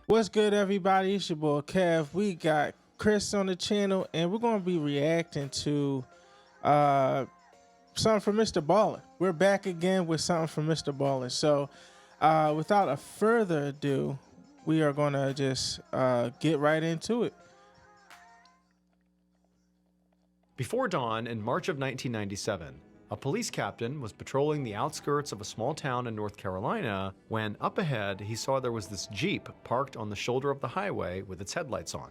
What's good, everybody? It's your boy Kev. We got Chris on the channel, and we're going to be reacting to something from Mr. Ballen. We're back again with something from Mr. Ballen. So without a further ado, we are going to just get right into it. Before dawn in March of 1997, a police captain was patrolling the outskirts of a small town in North Carolina when up ahead he saw there was this Jeep parked on the shoulder of the highway with its headlights on.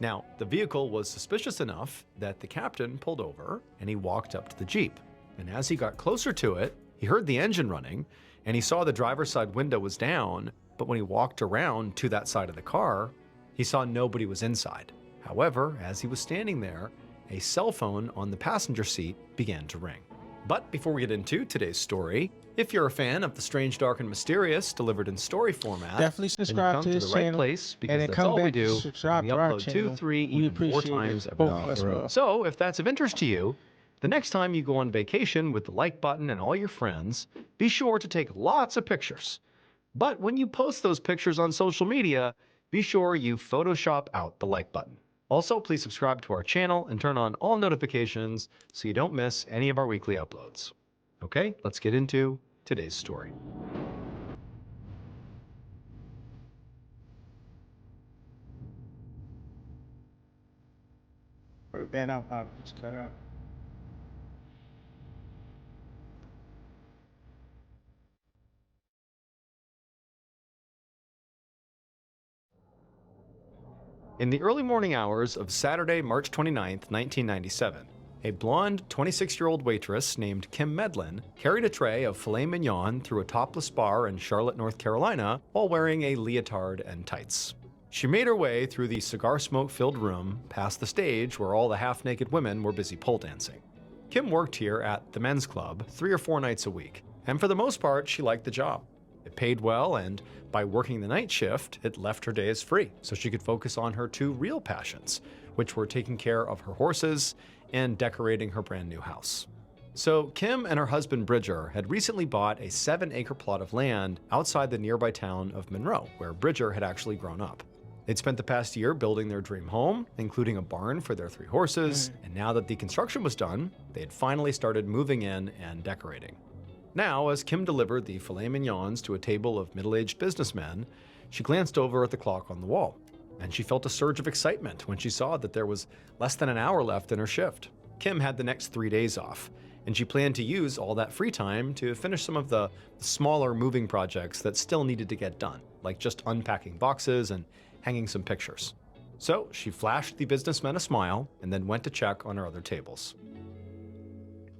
Now, the vehicle was suspicious enough that the captain pulled over and he walked up to the Jeep. And as he got closer to it, he heard the engine running and he saw the driver's side window was down, but when he walked around to that side of the car, he saw nobody was inside. However, as he was standing there, a cell phone on the passenger seat began to ring. But before we get into today's story, if you're a fan of the strange, dark, and mysterious delivered in story format, definitely subscribe to this channel, place because and then that's come all back we do. to subscribe We to our upload channel. 2, 3, We even 4 appreciate times it. every Both of us will. So if that's of interest to you, the next time you go on vacation with the like button and all your friends, be sure to take lots of pictures. But when you post those pictures on social media, be sure you Photoshop out the like button. Also, please subscribe to our channel and turn on all notifications so you don't miss any of our weekly uploads. Okay, let's get into today's story. Ben, I'll just cut out. In the early morning hours of Saturday, March 29th, 1997, a blonde 26-year-old waitress named Kim Medlin carried a tray of filet mignon through a topless bar in Charlotte, North Carolina, while wearing a leotard and tights. She made her way through the cigar smoke-filled room, past the stage where all the half-naked women were busy pole dancing. Kim worked here at the men's club 3 or 4 nights a week, and for the most part, she liked the job. It paid well, and by working the night shift, it left her days free, so she could focus on her 2 real passions, which were taking care of her horses and decorating her brand new house. So Kim and her husband Bridger had recently bought a 7-acre plot of land outside the nearby town of Monroe, where Bridger had actually grown up. They'd spent the past year building their dream home, including a barn for their 3 horses, and now that the construction was done, they had finally started moving in and decorating. Now, as Kim delivered the filet mignons to a table of middle-aged businessmen, she glanced over at the clock on the wall, and she felt a surge of excitement when she saw that there was less than an hour left in her shift. Kim had the next 3 days off, and she planned to use all that free time to finish some of the smaller moving projects that still needed to get done, like just unpacking boxes and hanging some pictures. So she flashed the businessmen a smile and then went to check on her other tables.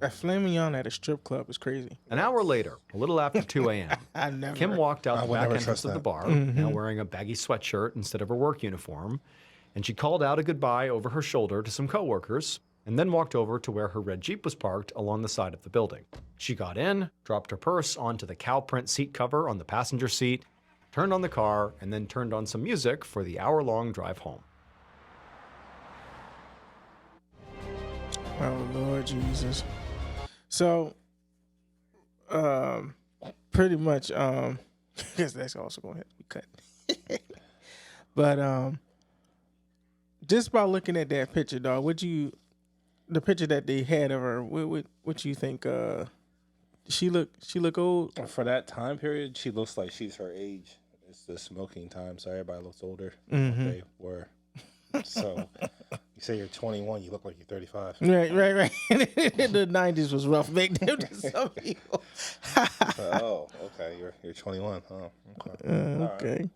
A filet mignon at a strip club is crazy. An hour later, a little after 2 a.m., Kim walked out the back entrance of the bar, now wearing a baggy sweatshirt instead of her work uniform, and she called out a goodbye over her shoulder to some coworkers, and then walked over to where her red Jeep was parked along the side of the building. She got in, dropped her purse onto the cow print seat cover on the passenger seat, turned on the car, and then turned on some music for the hour-long drive home. Oh, Lord Jesus. So, pretty much, I guess that's also going to have to be cut. But, just by looking at that picture, dog, the picture that they had of her, what you think, she look old? For that time period, she looks like she's her age. It's the smoking time, so everybody looks older than what they were. So you say you're 21, you look like you're 35. Right. The 90s was rough back then to some people. Oh, okay. You're 21. Oh, okay. Okay. Right.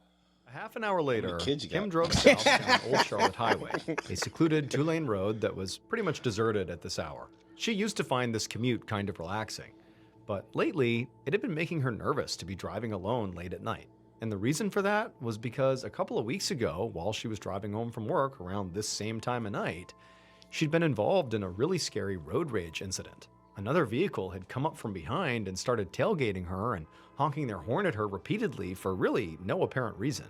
A half an hour later, kids you Kim got? drove south down Old Charlotte Highway, a secluded 2-lane road that was pretty much deserted at this hour. She used to find this commute kind of relaxing, but lately, it had been making her nervous to be driving alone late at night. And the reason for that was because a couple of weeks ago, while she was driving home from work around this same time of night, she'd been involved in a really scary road rage incident. Another vehicle had come up from behind and started tailgating her and honking their horn at her repeatedly for really no apparent reason.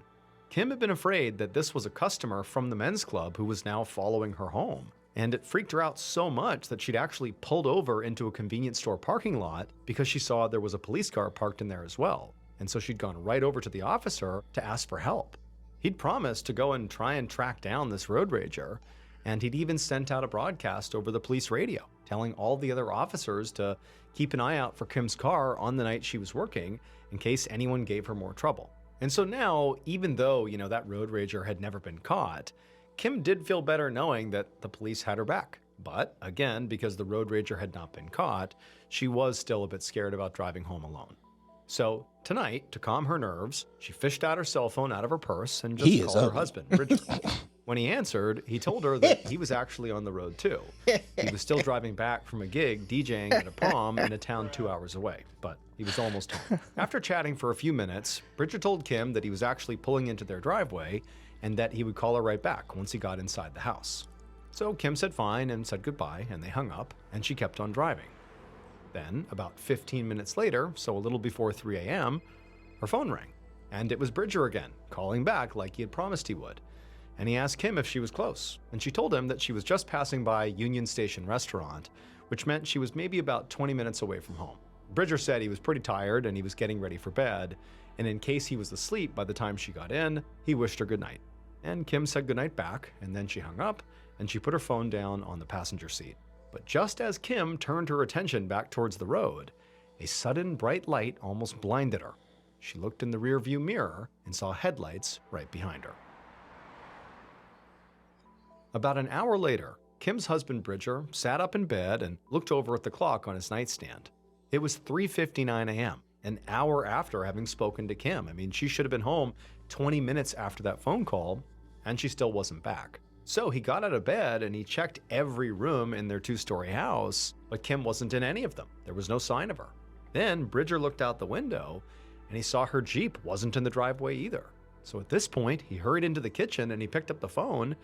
Kim had been afraid that this was a customer from the men's club who was now following her home, And it freaked her out so much that she'd actually pulled over into a convenience store parking lot because she saw there was a police car parked in there as well. And so she'd gone right over to the officer to ask for help. He'd promised to go and try and track down this road rager, and he'd even sent out a broadcast over the police radio, telling all the other officers to keep an eye out for Kim's car on the night she was working in case anyone gave her more trouble. And so now, even though, that road rager had never been caught, Kim did feel better knowing that the police had her back. But again, because the road rager had not been caught, she was still a bit scared about driving home alone. So tonight, to calm her nerves, she fished out her cell phone out of her purse and just called her husband, Richard. When he answered, he told her that he was actually on the road too. He was still driving back from a gig DJing at a prom in a town 2 hours away, but he was almost home. After chatting for a few minutes, Bridger told Kim that he was actually pulling into their driveway and that he would call her right back once he got inside the house. So Kim said fine and said goodbye, and they hung up, and she kept on driving. Then, about 15 minutes later, so a little before 3 a.m., her phone rang, and it was Bridger again, calling back like he had promised he would. And he asked Kim if she was close, and she told him that she was just passing by Union Station Restaurant, which meant she was maybe about 20 minutes away from home. Bridger said he was pretty tired and he was getting ready for bed, and in case he was asleep by the time she got in, he wished her goodnight. And Kim said goodnight back, and then she hung up, and she put her phone down on the passenger seat. But just as Kim turned her attention back towards the road, a sudden bright light almost blinded her. She looked in the rearview mirror and saw headlights right behind her. About an hour later, Kim's husband Bridger sat up in bed and looked over at the clock on his nightstand. It was 3:59 a.m., an hour after having spoken to Kim. I mean, she should have been home 20 minutes after that phone call, and she still wasn't back. So he got out of bed and he checked every room in their two-story house, but Kim wasn't in any of them. There was no sign of her. Then Bridger looked out the window and he saw her Jeep wasn't in the driveway either. So at this point, he hurried into the kitchen and he picked up the phone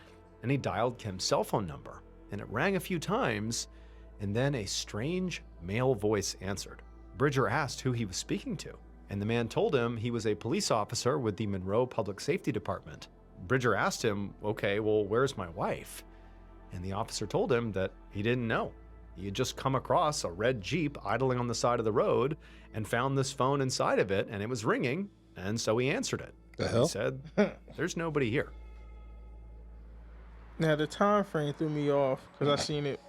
and he dialed Kim's cell phone number. And it rang a few times, and then a strange male voice answered. Bridger asked who he was speaking to, and the man told him he was a police officer with the Monroe Public Safety Department. Bridger asked him, okay, well, where's my wife? And the officer told him that he didn't know. He had just come across a red Jeep idling on the side of the road and found this phone inside of it, and it was ringing, and so he answered it. The hell? He said, there's nobody here. Now the time frame threw me off because I seen it.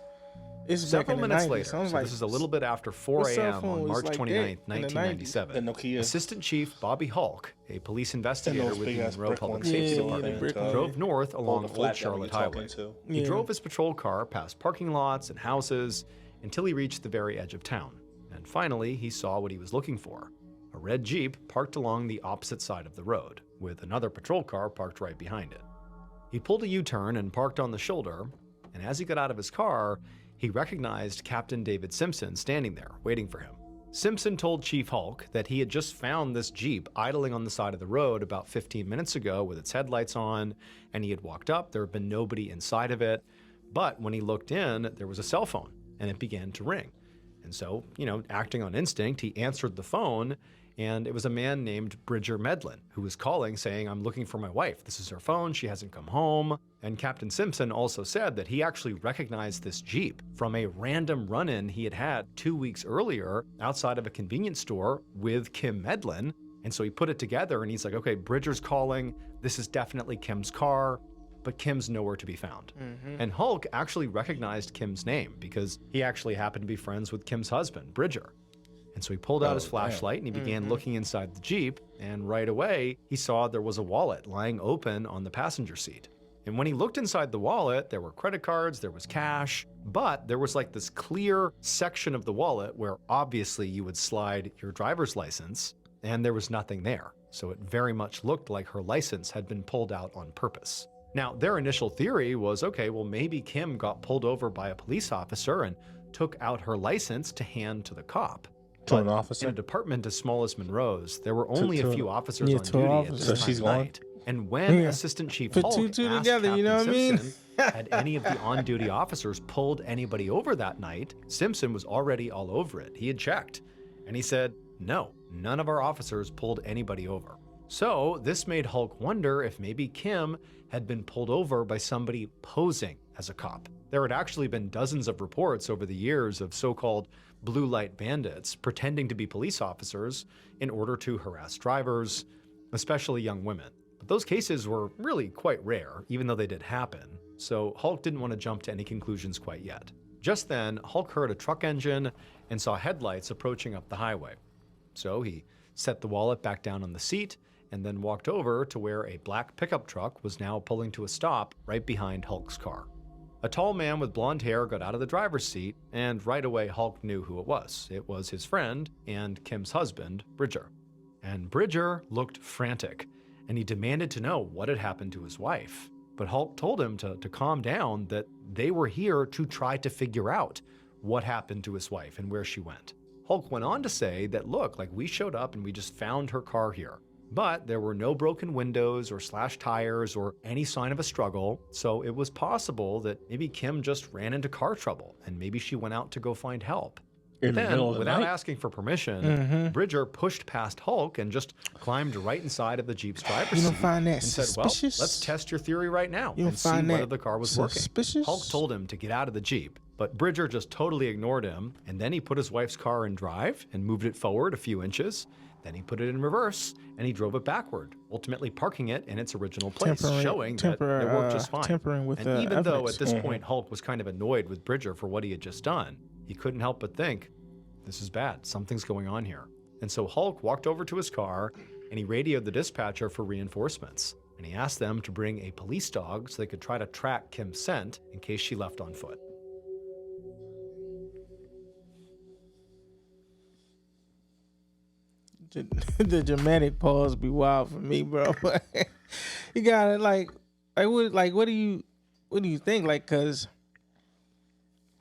It's back Several in the minutes 90s. later, So I was so like, this is a little bit after 4 what cell a.m. phone on was March like 29th, that in the 1997. The Nokia. Assistant Chief Bobby Hulk, a police investigator those with the big-ass Monroe brick Public ones. Safety Yeah, Department, the brick ones. drove north along the Old flat that Charlotte you're talking Highway. to. He Yeah. drove his patrol car past parking lots and houses until he reached the very edge of town. And finally, he saw what he was looking for. A red Jeep parked along the opposite side of the road, with another patrol car parked right behind it. He pulled a U-turn and parked on the shoulder, and as he got out of his car, he recognized Captain David Simpson standing there, waiting for him. Simpson told Chief Hulk that he had just found this Jeep idling on the side of the road about 15 minutes ago with its headlights on, and he had walked up. There had been nobody inside of it, but when he looked in, there was a cell phone, and it began to ring. And so, acting on instinct, he answered the phone, and it was a man named Bridger Medlin who was calling saying, I'm looking for my wife. This is her phone. She hasn't come home. And Captain Simpson also said that he actually recognized this Jeep from a random run-in he had had 2 weeks earlier outside of a convenience store with Kim Medlin. And so he put it together and he's like, okay, Bridger's calling. This is definitely Kim's car, but Kim's nowhere to be found. And Hulk actually recognized Kim's name because he actually happened to be friends with Kim's husband, Bridger. And so he pulled out his flashlight and he began looking inside the Jeep, and right away he saw there was a wallet lying open on the passenger seat. And when he looked inside the wallet, there were credit cards, there was cash, but there was like this clear section of the wallet where obviously you would slide your driver's license, and there was nothing there. So it very much looked like her license had been pulled out on purpose. Now, their initial theory was, okay, well, maybe Kim got pulled over by a police officer and took out her license to hand to the cop. To an But officer? in a department as small as Monroe's, there were only to a an- few officers yeah, on to duty an at officer. this So time she's of gone? night. And when Yeah. Assistant Chief Put Hulk two asked together, you know Captain what I mean? Simpson, had any of the on-duty officers pulled anybody over that night, Simpson was already all over it. He had checked. And he said, no, none of our officers pulled anybody over. So this made Hulk wonder if maybe Kim had been pulled over by somebody posing as a cop. There had actually been dozens of reports over the years of so-called blue light bandits pretending to be police officers in order to harass drivers, especially young women. But those cases were really quite rare, even though they did happen, so Hulk didn't want to jump to any conclusions quite yet. Just then, Hulk heard a truck engine and saw headlights approaching up the highway. So he set the wallet back down on the seat and then walked over to where a black pickup truck was now pulling to a stop right behind Hulk's car. A tall man with blonde hair got out of the driver's seat, and right away Hulk knew who it was. It was his friend and Kim's husband, Bridger. And Bridger looked frantic, and he demanded to know what had happened to his wife. But Hulk told him to calm down, that they were here to try to figure out what happened to his wife and where she went. Hulk went on to say that, look, like, we showed up and we just found her car here. But there were no broken windows or slashed tires or any sign of a struggle, so it was possible that maybe Kim just ran into car trouble and maybe she went out to go find help. Then, without asking for permission, Bridger pushed past Hulk and just climbed right inside of the Jeep's driver's seat and said, well, let's test your theory right now and see whether the car was working. Hulk told him to get out of the Jeep, but Bridger just totally ignored him, and then he put his wife's car in drive and moved it forward a few inches. Then he put it in reverse, and he drove it backward, ultimately parking it in its original place, showing that it worked just fine. And even though at this point Hulk was kind of annoyed with Bridger for what he had just done, he couldn't help but think, this is bad, something's going on here. And so Hulk walked over to his car, and he radioed the dispatcher for reinforcements. And he asked them to bring a police dog so they could try to track Kim's scent in case she left on foot. The dramatic pause be wild for me, bro. You gotta what do you think? Like, cause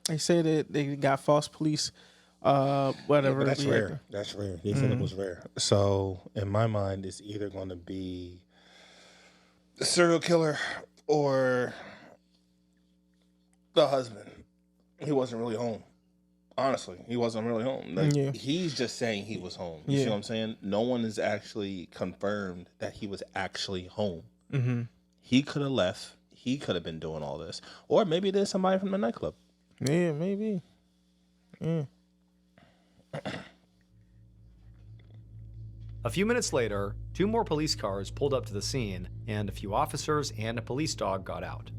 they say that they got false police, whatever. Yeah, that's rare. That's rare. They said it was rare. So in my mind, it's either going to be the serial killer or the husband. He wasn't really home. Honestly, he wasn't really home. He's just saying he was home. You see what I'm saying? No one has actually confirmed that he was actually home. Mm-hmm. He could have left. He could have been doing all this. Or maybe there's somebody from the nightclub. Yeah, maybe. Yeah. A few minutes later, 2 more police cars pulled up to the scene, and a few officers and a police dog got out.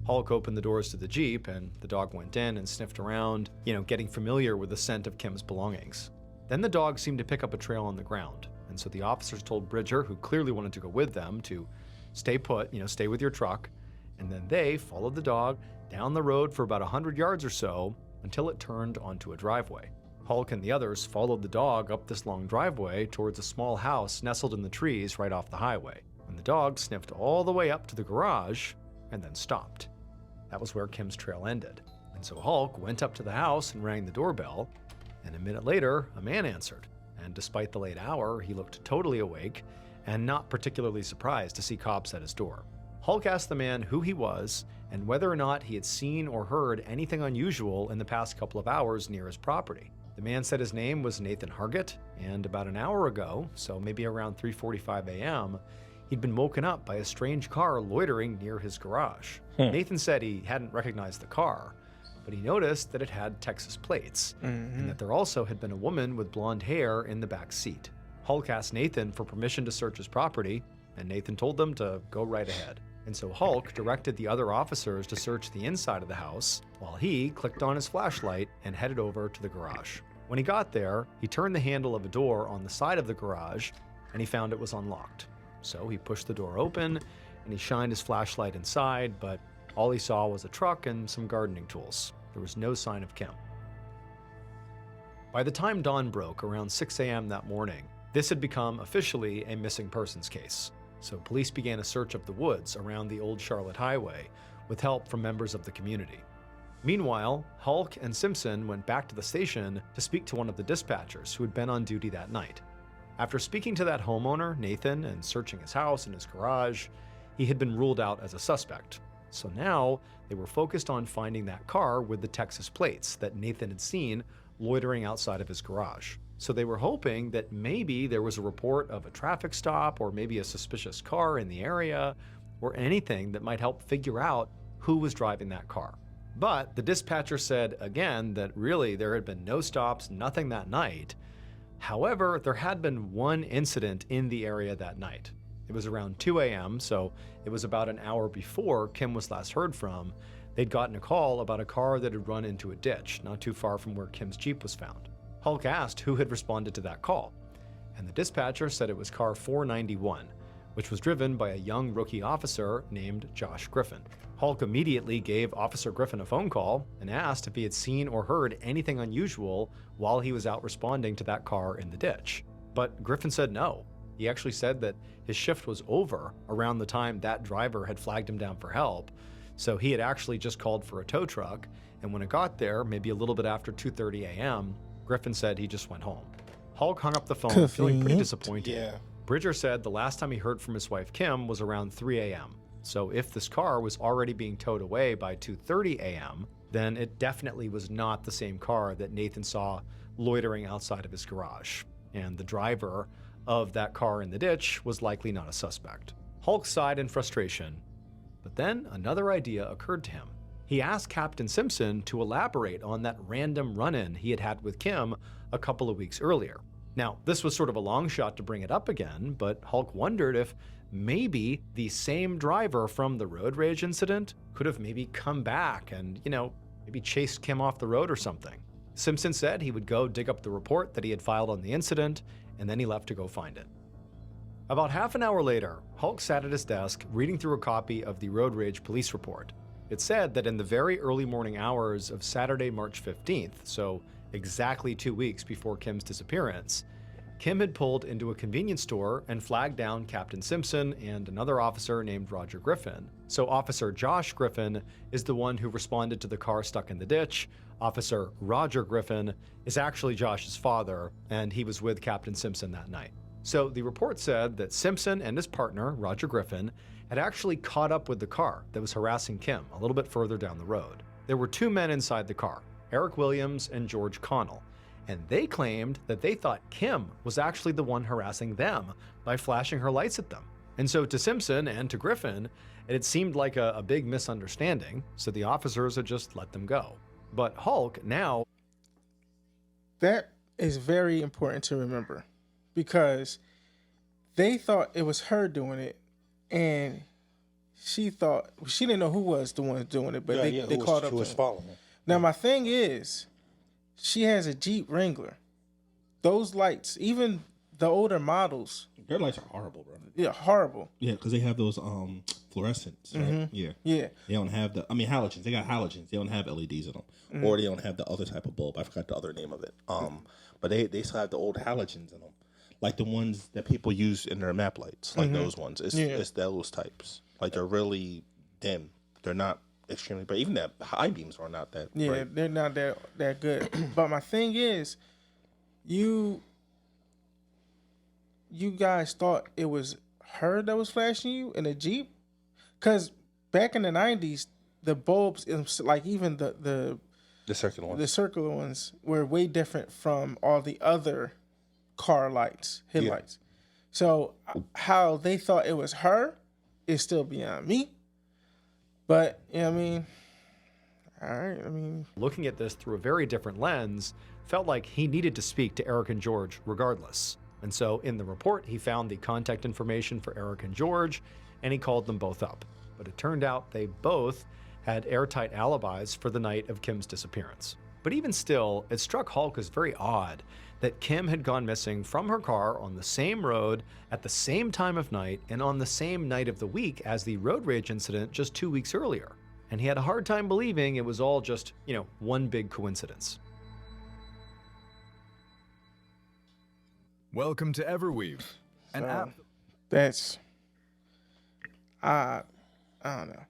Hulk opened the doors to the Jeep, and the dog went in and sniffed around, getting familiar with the scent of Kim's belongings. Then the dog seemed to pick up a trail on the ground, and so the officers told Bridger, who clearly wanted to go with them, to stay put, stay with your truck, and then they followed the dog down the road for about 100 yards or so until it turned onto a driveway. Hulk and the others followed the dog up this long driveway towards a small house nestled in the trees right off the highway, and the dog sniffed all the way up to the garage and then stopped. That was where Kim's trail ended. And so Hulk went up to the house and rang the doorbell, and a minute later, a man answered. And despite the late hour, he looked totally awake and not particularly surprised to see cops at his door. Hulk asked the man who he was and whether or not he had seen or heard anything unusual in the past couple of hours near his property. The man said his name was Nathan Hargett, and about an hour ago, so maybe around 3:45 a.m., he'd been woken up by a strange car loitering near his garage. Nathan said he hadn't recognized the car, but he noticed that it had Texas plates, and that there also had been a woman with blonde hair in the back seat. Hulk asked Nathan for permission to search his property, and Nathan told them to go right ahead. And so Hulk directed the other officers to search the inside of the house, while he clicked on his flashlight and headed over to the garage. When he got there, he turned the handle of a door on the side of the garage, and he found it was unlocked. So he pushed the door open, and he shined his flashlight inside, but all he saw was a truck and some gardening tools. There was no sign of Kim. By the time dawn broke, around 6 a.m. that morning, this had become officially a missing persons case. So police began a search of the woods around the Old Charlotte Highway with help from members of the community. Meanwhile, Hulk and Simpson went back to the station to speak to one of the dispatchers who had been on duty that night. After speaking to that homeowner, Nathan, and searching his house and his garage, he had been ruled out as a suspect. So now they were focused on finding that car with the Texas plates that Nathan had seen loitering outside of his garage. So they were hoping that maybe there was a report of a traffic stop or maybe a suspicious car in the area or anything that might help figure out who was driving that car. But the dispatcher said again that really there had been no stops, nothing that night. However, there had been one incident in the area that night. It was around 2 a.m., so it was about an hour before Kim was last heard from. They'd gotten a call about a car that had run into a ditch not too far from where Kim's Jeep was found. Hulk asked who had responded to that call, and the dispatcher said it was car 491, which was driven by a young rookie officer named Josh Griffin. Hulk immediately gave Officer Griffin a phone call and asked if he had seen or heard anything unusual while he was out responding to that car in the ditch. But Griffin said no. He actually said that his shift was over around the time that driver had flagged him down for help, so he had actually just called for a tow truck, and when it got there, maybe a little bit after 2:30 a.m., Griffin said he just went home. Hulk hung up the phone feeling pretty disappointed. Yeah. Bridger said the last time he heard from his wife Kim was around 3 a.m. So if this car was already being towed away by 2:30 a.m., then it definitely was not the same car that Nathan saw loitering outside of his garage. And the driver of that car in the ditch was likely not a suspect. Hulk sighed in frustration, but then another idea occurred to him. He asked Captain Simpson to elaborate on that random run-in he had had with Kim a couple of weeks earlier. Now, this was sort of a long shot to bring it up again, but Hulk wondered if maybe the same driver from the road rage incident could have maybe come back and, maybe chased Kim off the road or something. Simpson said he would go dig up the report that he had filed on the incident, and then he left to go find it. About half an hour later, Hulk sat at his desk reading through a copy of the road rage police report. It said that in the very early morning hours of Saturday, March 15th, so exactly 2 weeks before Kim's disappearance, Kim had pulled into a convenience store and flagged down Captain Simpson and another officer named Roger Griffin. So Officer Josh Griffin is the one who responded to the car stuck in the ditch. Officer Roger Griffin is actually Josh's father, and he was with Captain Simpson that night. So the report said that Simpson and his partner, Roger Griffin, had actually caught up with the car that was harassing Kim a little bit further down the road. There were two men inside the car, Eric Williams and George Connell, and they claimed that they thought Kim was actually the one harassing them by flashing her lights at them. And so to Simpson and to Griffin, it had seemed like a big misunderstanding, so the officers had just let them go. But Hulk now... That is very important to remember, because they thought it was her doing it, and she didn't know who was the one doing it, but they called up. Who was following her. Now, my thing is, she has a Jeep Wrangler. Those lights, even the older models, their lights are horrible, bro. Yeah, horrible. Yeah, because they have those fluorescents, right? Mm-hmm. Yeah. They don't have halogens. They got halogens. They don't have LEDs in them, or they don't have the other type of bulb. I forgot the other name of it. But they still have the old halogens in them, like the ones that people use in their map lights, like those ones. It's those types. Like they're really dim. They're not extremely bright. Even the high beams are not that bright. They're not that good. But my thing is, you guys thought it was her that was flashing you in a Jeep? Because back in the 90s, the bulbs, like even the circular ones were way different from all the other car lights, headlights. So how they thought it was her is still beyond me. But, all right, looking at this through a very different lens, felt like he needed to speak to Eric and George regardless. And so in the report, he found the contact information for Eric and George, and he called them both up. But it turned out they both had airtight alibis for the night of Kim's disappearance. But even still, it struck Hulk as very odd that Kim had gone missing from her car on the same road at the same time of night and on the same night of the week as the road rage incident just 2 weeks earlier. And he had a hard time believing it was all just, one big coincidence. Welcome to Everweave, an app. That's, I don't know.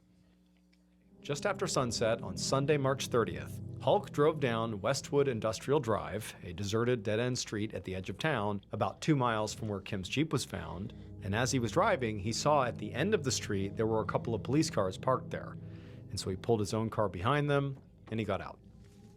Just after sunset on Sunday, March 30th, Hulk drove down Westwood Industrial Drive, a deserted dead-end street at the edge of town, about 2 miles from where Kim's Jeep was found. And as he was driving, he saw at the end of the street there were a couple of police cars parked there. And so he pulled his own car behind them, and he got out.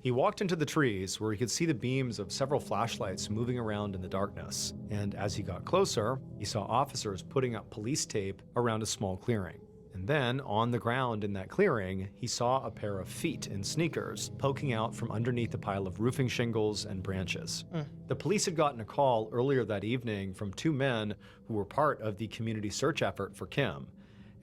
He walked into the trees where he could see the beams of several flashlights moving around in the darkness. And as he got closer, he saw officers putting up police tape around a small clearing. And then, on the ground in that clearing, he saw a pair of feet in sneakers poking out from underneath a pile of roofing shingles and branches. The police had gotten a call earlier that evening from 2 men who were part of the community search effort for Kim.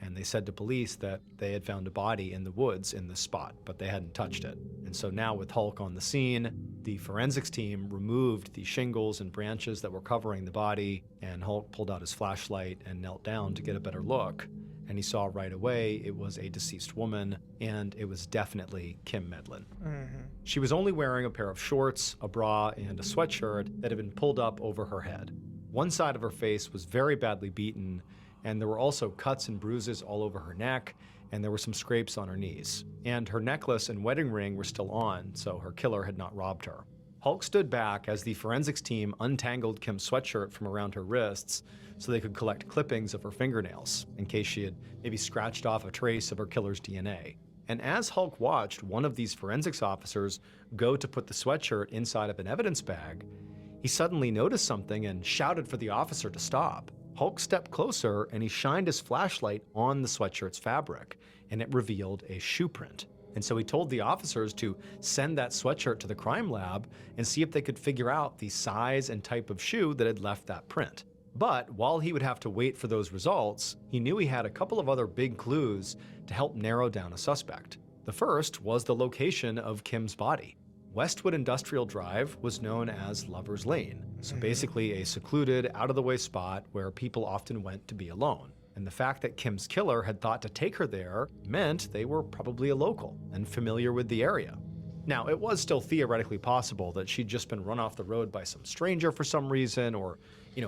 And they said to police that they had found a body in the woods in this spot, but they hadn't touched it. And so now with Hulk on the scene, the forensics team removed the shingles and branches that were covering the body, and Hulk pulled out his flashlight and knelt down to get a better look. And he saw right away it was a deceased woman, and it was definitely Kim Medlin. She was only wearing a pair of shorts, a bra, and a sweatshirt that had been pulled up over her head. One side of her face was very badly beaten, and there were also cuts and bruises all over her neck, and there were some scrapes on her knees. And her necklace and wedding ring were still on, so her killer had not robbed her. Hulk stood back as the forensics team untangled Kim's sweatshirt from around her wrists so they could collect clippings of her fingernails, in case she had maybe scratched off a trace of her killer's DNA. And as Hulk watched one of these forensics officers go to put the sweatshirt inside of an evidence bag, he suddenly noticed something and shouted for the officer to stop. Hulk stepped closer and he shined his flashlight on the sweatshirt's fabric, and it revealed a shoe print. And so he told the officers to send that sweatshirt to the crime lab and see if they could figure out the size and type of shoe that had left that print. But while he would have to wait for those results, he knew he had a couple of other big clues to help narrow down a suspect. The first was the location of Kim's body. Westwood Industrial Drive was known as Lover's Lane, so basically a secluded, out-of-the-way spot where people often went to be alone. And the fact that Kim's killer had thought to take her there meant they were probably a local and familiar with the area. Now, it was still theoretically possible that she'd just been run off the road by some stranger for some reason, or,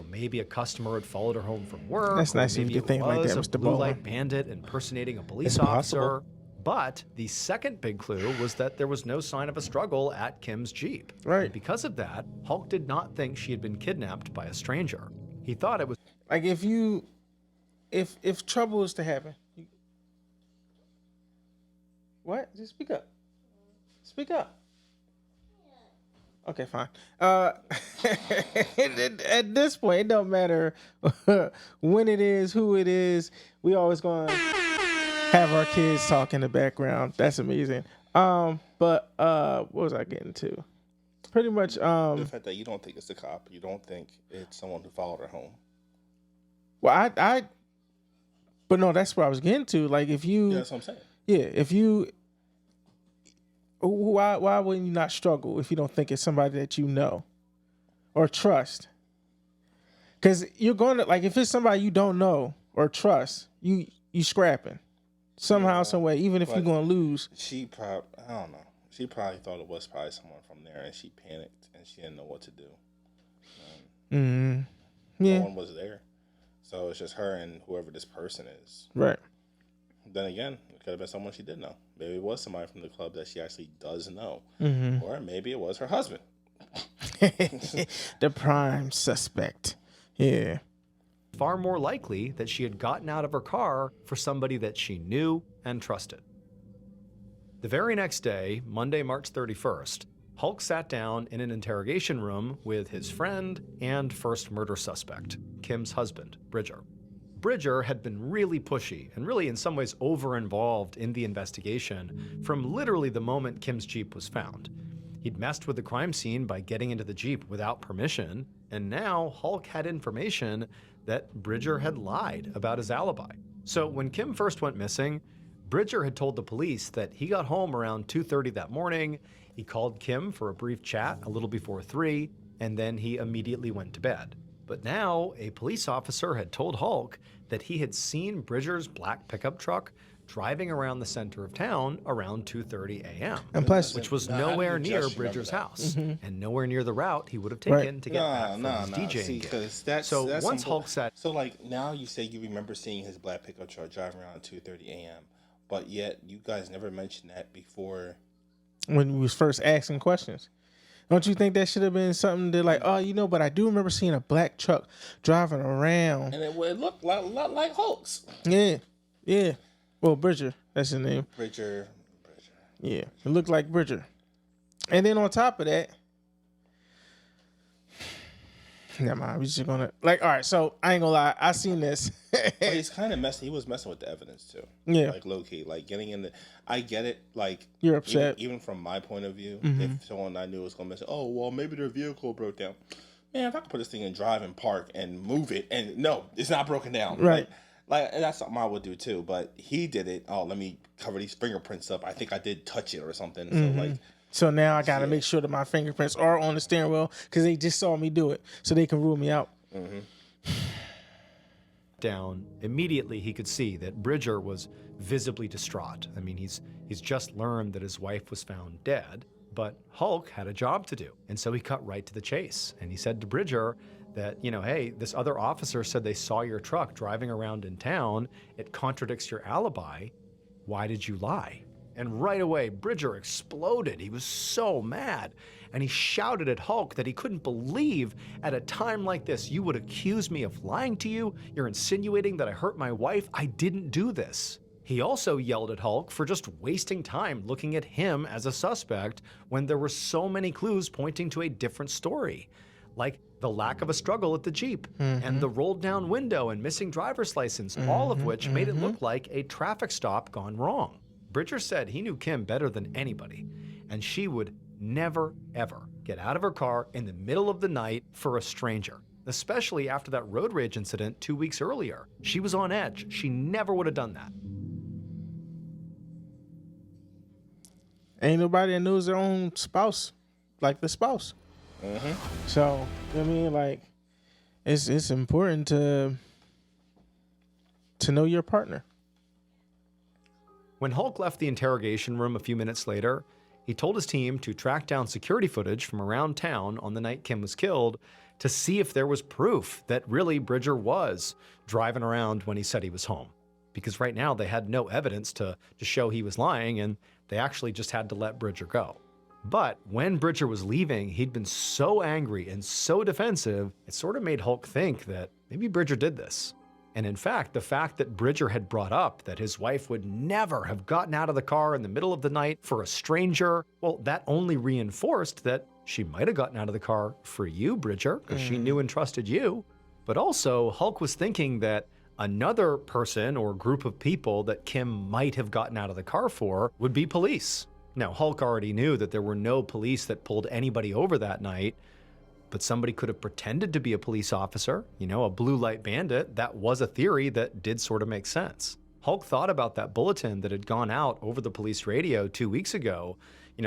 maybe a customer had followed her home from work. That's nice of you to think like that, Mr. a blue light Ballen. bandit impersonating a police It's officer. possible. But the second big clue was that there was no sign of a struggle at Kim's Jeep. Right. And because of that, Hulk did not think she had been kidnapped by a stranger. He thought it was Like if trouble is to happen, what? Just speak up. Speak up. Okay, fine. At this point, it don't matter when it is, who it is. We always gonna have our kids talk in the background. That's amazing. But what was I getting to? Pretty much. The fact that you don't think it's a cop, you don't think it's someone who followed her home. Well, but no, that's what I was getting to. Like, if you, Yeah, that's what I'm saying. yeah, if you, why wouldn't you not struggle if you don't think it's somebody that you know or trust? Because you're going to, like, if it's somebody you don't know or trust, you scrapping somehow, some way, even if you're going to lose. She probably, I don't know. She probably thought it was probably someone from there, and she panicked and she didn't know what to do. Yeah. No one was there. So it's just her and whoever this person is. Right. Then again, it could have been someone she did know. Maybe it was somebody from the club that she actually does know. Or maybe it was her husband. The prime suspect. Yeah. far more likely that she had gotten out of her car for somebody that she knew and trusted. The very next day, Monday, March 31st, Hulk sat down in an interrogation room with his friend and first murder suspect, Kim's husband, Bridger. Bridger had been really pushy and really in some ways over-involved in the investigation from literally the moment Kim's Jeep was found. He'd messed with the crime scene by getting into the Jeep without permission, and now Hulk had information that Bridger had lied about his alibi. So when Kim first went missing, Bridger had told the police that he got home around 2:30 that morning. He called Kim for a brief chat a little before 3, and then he immediately went to bed. But now a police officer had told Hulk that he had seen Bridger's black pickup truck driving around the center of town around 2:30 a.m., And plus, which was Nah, how do nowhere you near just remember Bridger's that? house, and nowhere near the route he would have taken to get back from his DJing See, gig. 'cause that's So that's once some- Hulk said, so like now you say you remember seeing his black pickup truck driving around 2:30 a.m., but yet you guys never mentioned that before. when we was first asking questions, don't you think that should have been something that like, oh, you know, but I do remember seeing a black truck driving around. And it looked like Hulk's. Yeah. Yeah. Well, Bridger, that's his name. Bridger. Yeah. It looked like Bridger. And then on top of that, Never mind. We just gonna all right. So I ain't gonna lie. I seen this. But he's kind of messing. He was messing with the evidence too. Yeah. Like low key, like getting in the. I get it. Like You're upset. Even from my point of view, if someone I knew was gonna mess, oh well, maybe their vehicle broke down. Man, if I could put this thing in drive and park and move it, and no, it's not broken down. Right. Like that's something I would do too. But he did it. Oh, let me cover these fingerprints up. I think I did touch it or something. So like. So now I gotta make sure that my fingerprints are on the steering wheel because they just saw me do it, so they can rule me out. Down immediately, he could see that Bridger was visibly distraught. I mean, he's just learned that his wife was found dead, but Hulk had a job to do, and so he cut right to the chase. And he said to Bridger that, hey, this other officer said they saw your truck driving around in town. It contradicts your alibi. Why did you lie? And right away, Bridger exploded. He was so mad. And he shouted at Hulk that he couldn't believe at a time like this, you would accuse me of lying to you? You're insinuating that I hurt my wife? I didn't do this. He also yelled at Hulk for just wasting time looking at him as a suspect when there were so many clues pointing to a different story. Like the lack of a struggle at the Jeep and the rolled down window and missing driver's license, all of which made it look like a traffic stop gone wrong. Bridger said he knew Kim better than anybody, and she would never, ever get out of her car in the middle of the night for a stranger, especially after that road rage incident 2 weeks earlier. She was on edge. She never would have done that. Ain't nobody that knows their own spouse like the spouse. So, I mean, like, it's important to know your partner. When Hulk left the interrogation room a few minutes later, he told his team to track down security footage from around town on the night Kim was killed to see if there was proof that really Bridger was driving around when he said he was home. Because right now they had no evidence to show he was lying, and they actually just had to let Bridger go. But when Bridger was leaving, he'd been so angry and so defensive, it sort of made Hulk think that maybe Bridger did this. And in fact, the fact that Bridger had brought up that his wife would never have gotten out of the car in the middle of the night for a stranger, well, that only reinforced that she might have gotten out of the car for you, Bridger, because she knew and trusted you. But also, Hulk was thinking that another person or group of people that Kim might have gotten out of the car for would be police. Now, Hulk already knew that there were no police that pulled anybody over that night, but somebody could have pretended to be a police officer, a blue light bandit. That was a theory that did sort of make sense. Hulk thought about that bulletin that had gone out over the police radio 2 weeks ago,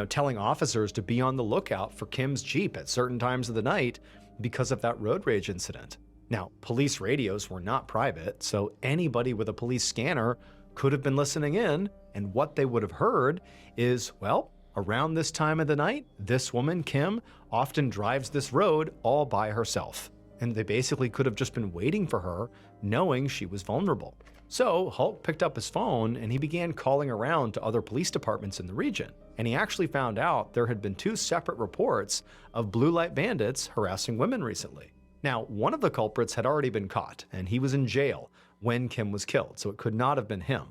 telling officers to be on the lookout for Kim's Jeep at certain times of the night because of that road rage incident. Now, police radios were not private, so anybody with a police scanner could have been listening in, and what they would have heard is, well, around this time of the night, this woman, Kim, often drives this road all by herself. And they basically could have just been waiting for her, knowing she was vulnerable. So Hulk picked up his phone and he began calling around to other police departments in the region. And he actually found out there had been 2 separate reports of blue light bandits harassing women recently. Now, one of the culprits had already been caught, and he was in jail when Kim was killed, so it could not have been him.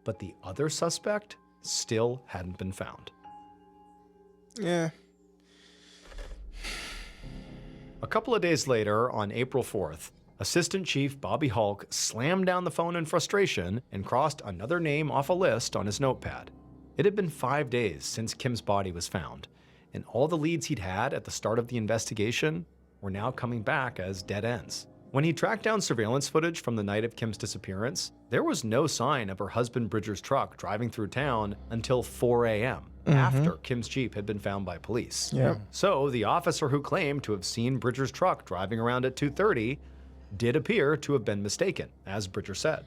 But the other suspect still hadn't been found. Yeah. A couple of days later, on April 4th, Assistant Chief Bobby Hulk slammed down the phone in frustration and crossed another name off a list on his notepad. It had been 5 days since Kim's body was found, and all the leads he'd had at the start of the investigation were now coming back as dead ends. When he tracked down surveillance footage from the night of Kim's disappearance, there was no sign of her husband Bridger's truck driving through town until 4 a.m. After Kim's Jeep had been found by police. Yeah. So the officer who claimed to have seen Bridger's truck driving around at 2:30 did appear to have been mistaken, as Bridger said.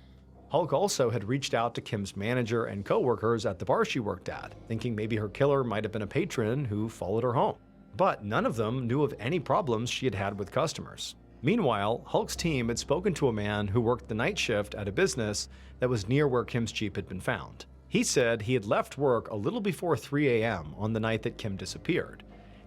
Hulk also had reached out to Kim's manager and co-workers at the bar she worked at, thinking maybe her killer might have been a patron who followed her home. But none of them knew of any problems she had had with customers. Meanwhile, Hulk's team had spoken to a man who worked the night shift at a business that was near where Kim's Jeep had been found. He said he had left work a little before 3 a.m. on the night that Kim disappeared.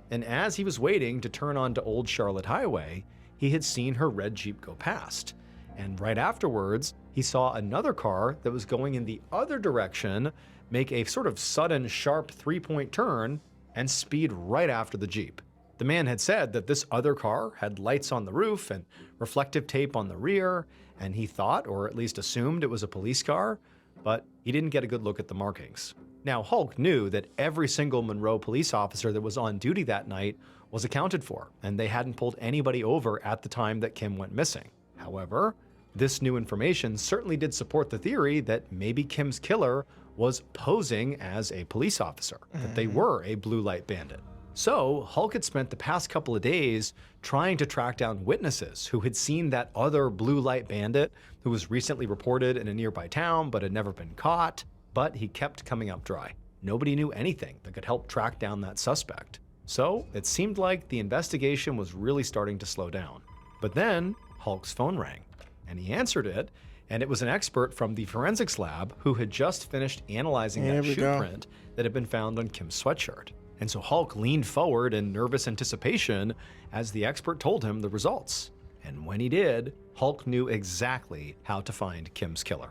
And as he was waiting to turn onto Old Charlotte Highway, he had seen her red Jeep go past. And right afterwards, he saw another car that was going in the other direction make a sort of sudden, sharp 3-point turn and speed right after the Jeep. The man had said that this other car had lights on the roof and reflective tape on the rear, and he thought, or at least assumed, it was a police car, but he didn't get a good look at the markings. Now, Hulk knew that every single Monroe police officer that was on duty that night was accounted for, and they hadn't pulled anybody over at the time that Kim went missing. However, this new information certainly did support the theory that maybe Kim's killer was posing as a police officer, that they were a blue light bandit. So Hulk had spent the past couple of days trying to track down witnesses who had seen that other blue light bandit who was recently reported in a nearby town but had never been caught, but he kept coming up dry. Nobody knew anything that could help track down that suspect. So it seemed like the investigation was really starting to slow down. But then Hulk's phone rang, and he answered it, and it was an expert from the forensics lab who had just finished analyzing that shoe print that had been found on Kim's sweatshirt. And so Hulk leaned forward in nervous anticipation as the expert told him the results. And when he did, Hulk knew exactly how to find Kim's killer.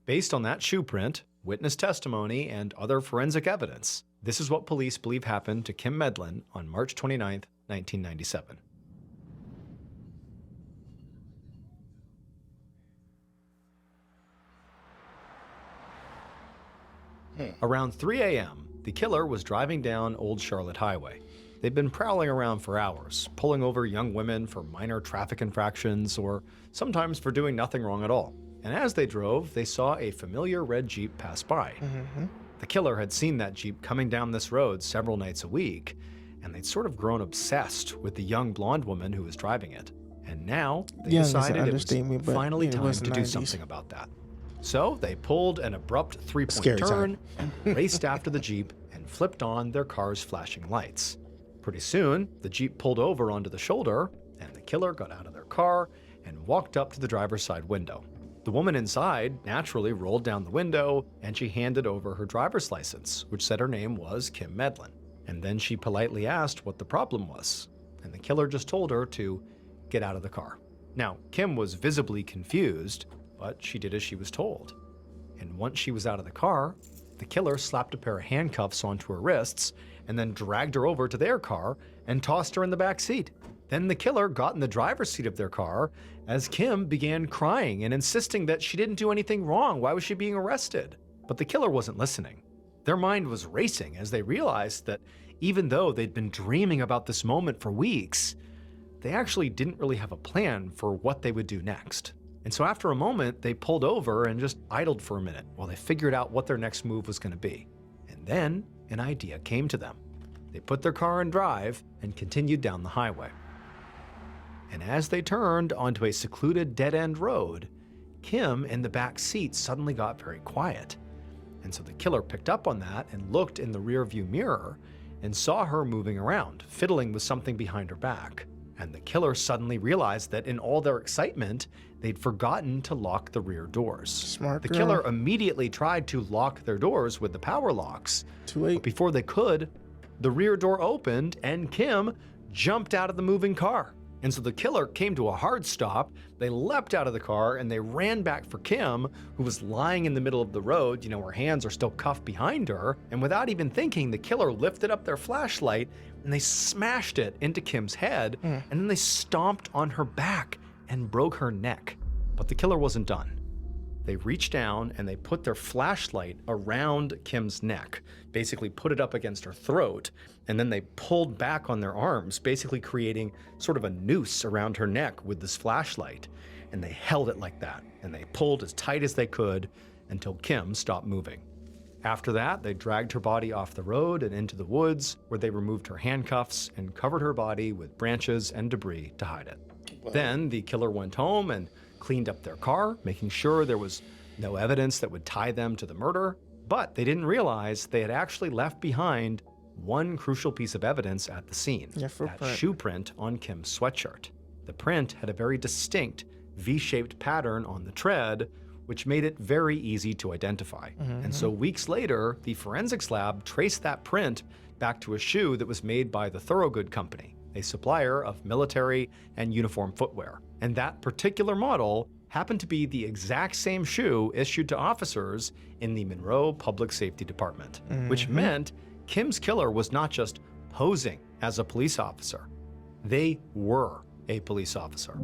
Based on that shoe print, witness testimony, and other forensic evidence, this is what police believe happened to Kim Medlin on March 29, 1997. Around 3 a.m., the killer was driving down Old Charlotte Highway. They'd been prowling around for hours, pulling over young women for minor traffic infractions or sometimes for doing nothing wrong at all. And as they drove, they saw a familiar red Jeep pass by. The killer had seen that Jeep coming down this road several nights a week, and they'd sort of grown obsessed with the young blonde woman who was driving it. And now they decided it was finally time to do something about that. So they pulled an abrupt three-point turn, raced after the Jeep, and flipped on their car's flashing lights. Pretty soon, the Jeep pulled over onto the shoulder, and the killer got out of their car and walked up to the driver's side window. The woman inside naturally rolled down the window, and she handed over her driver's license, which said her name was Kim Medlin. And then she politely asked what the problem was, and the killer just told her to get out of the car. Now, Kim was visibly confused, but she did as she was told. And once she was out of the car, the killer slapped a pair of handcuffs onto her wrists and then dragged her over to their car and tossed her in the back seat. Then the killer got in the driver's seat of their car as Kim began crying and insisting that she didn't do anything wrong. Why was she being arrested? But the killer wasn't listening. Their mind was racing as they realized that even though they'd been dreaming about this moment for weeks, they actually didn't really have a plan for what they would do next. And so after a moment, they pulled over and just idled for a minute while they figured out what their next move was going to be. And then an idea came to them. They put their car in drive and continued down the highway. And as they turned onto a secluded dead-end road, Kim in the back seat suddenly got very quiet. And so the killer picked up on that and looked in the rearview mirror and saw her moving around, fiddling with something behind her back. And the killer suddenly realized that in all their excitement, they'd forgotten to lock the rear doors. Smart girl. The killer immediately tried to lock their doors with the power locks. Too late. But before they could, the rear door opened and Kim jumped out of the moving car. And so the killer came to a hard stop. They leapt out of the car and they ran back for Kim, who was lying in the middle of the road. You know, her hands are still cuffed behind her. And without even thinking, the killer lifted up their flashlight and they smashed it into Kim's head. And then they stomped on her back and broke her neck. But the killer wasn't done. They reached down and they put their flashlight around Kim's neck, basically put it up against her throat, and then they pulled back on their arms, basically creating sort of a noose around her neck with this flashlight. And they held it like that, and they pulled as tight as they could until Kim stopped moving. After that, they dragged her body off the road and into the woods, where they removed her handcuffs and covered her body with branches and debris to hide it. Then the killer went home and cleaned up their car, making sure there was no evidence that would tie them to the murder. But they didn't realize they had actually left behind one crucial piece of evidence at the scene, that shoe print on Kim's sweatshirt. The print had a very distinct V-shaped pattern on the tread, which made it very easy to identify. And so weeks later, the forensics lab traced that print back to a shoe that was made by the Thorogood Company, a supplier of military and uniform footwear. And that particular model happened to be the exact same shoe issued to officers in the Monroe Public Safety Department, which meant Kim's killer was not just posing as a police officer. They were a police officer.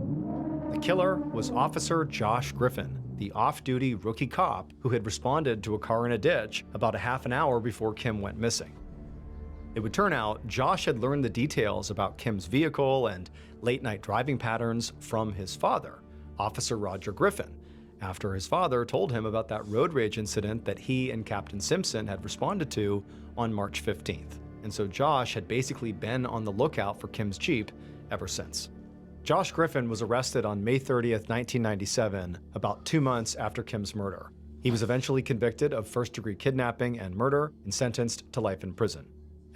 The killer was Officer Josh Griffin, the off-duty rookie cop who had responded to a car in a ditch about a half an hour before Kim went missing. It would turn out Josh had learned the details about Kim's vehicle and late-night driving patterns from his father, Officer Roger Griffin, after his father told him about that road rage incident that he and Captain Simpson had responded to on March 15th. And so Josh had basically been on the lookout for Kim's Jeep ever since. Josh Griffin was arrested on May 30th, 1997, about 2 months after Kim's murder. He was eventually convicted of first-degree kidnapping and murder and sentenced to life in prison.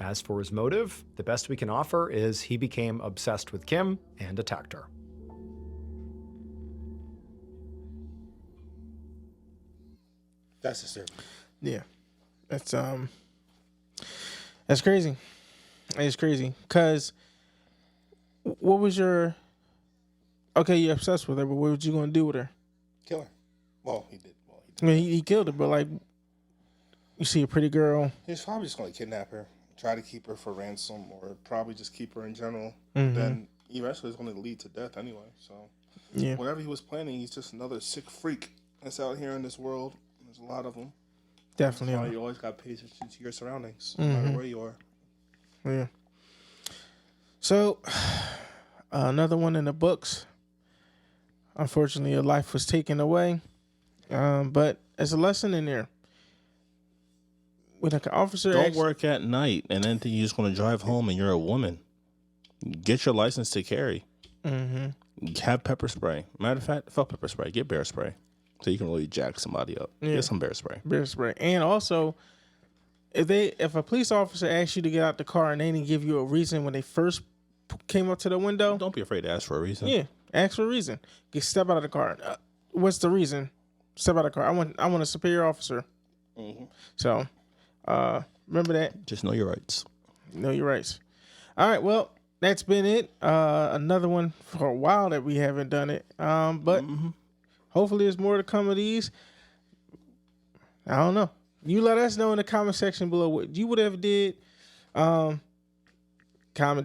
As for his motive, the best we can offer is he became obsessed with Kim and attacked her. That's disturbing. Yeah, that's crazy. It's crazy. Cause what was your? Okay, you're obsessed with her, but what were you gonna do with her? Kill her. Well, he did. I mean, he killed her, but like, you see a pretty girl. He's probably just gonna kidnap her, try to keep her for ransom, or probably just keep her in general. Mm-hmm. Then eventually it's gonna lead to death anyway. So Yeah, whatever he was planning, he's just another sick freak that's out here in this world. There's a lot of them. definitely. That's why you always got to pay attention to your surroundings, no matter where you are. Yeah. So, another one in the books. Unfortunately, a life was taken away. But there's a lesson in there. With like an officer, Don't work at night and then think you're just going to drive home and you're a woman. Get your license to carry. Have pepper spray. Matter of fact, fuck pepper spray. Get bear spray. So you can really jack somebody up. Yeah. Get some bear spray. bear spray, and also, if a police officer asks you to get out the car and they didn't give you a reason when they first came up to the window, Don't be afraid to ask for a reason. yeah, ask for a reason. Get step out of the car. What's the reason? Step out of the car. I want a superior officer. So, remember that. Just know your rights. Know your rights. All right. Well, that's been it. Another one for a while that we haven't done it. But hopefully there's more to come of these. I don't know. You let us know in the comment section below what you would have did. Comment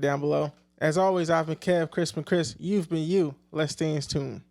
down below. As always, I've been Kev, Chris, and Chris. You've been you. Let's stay in tune.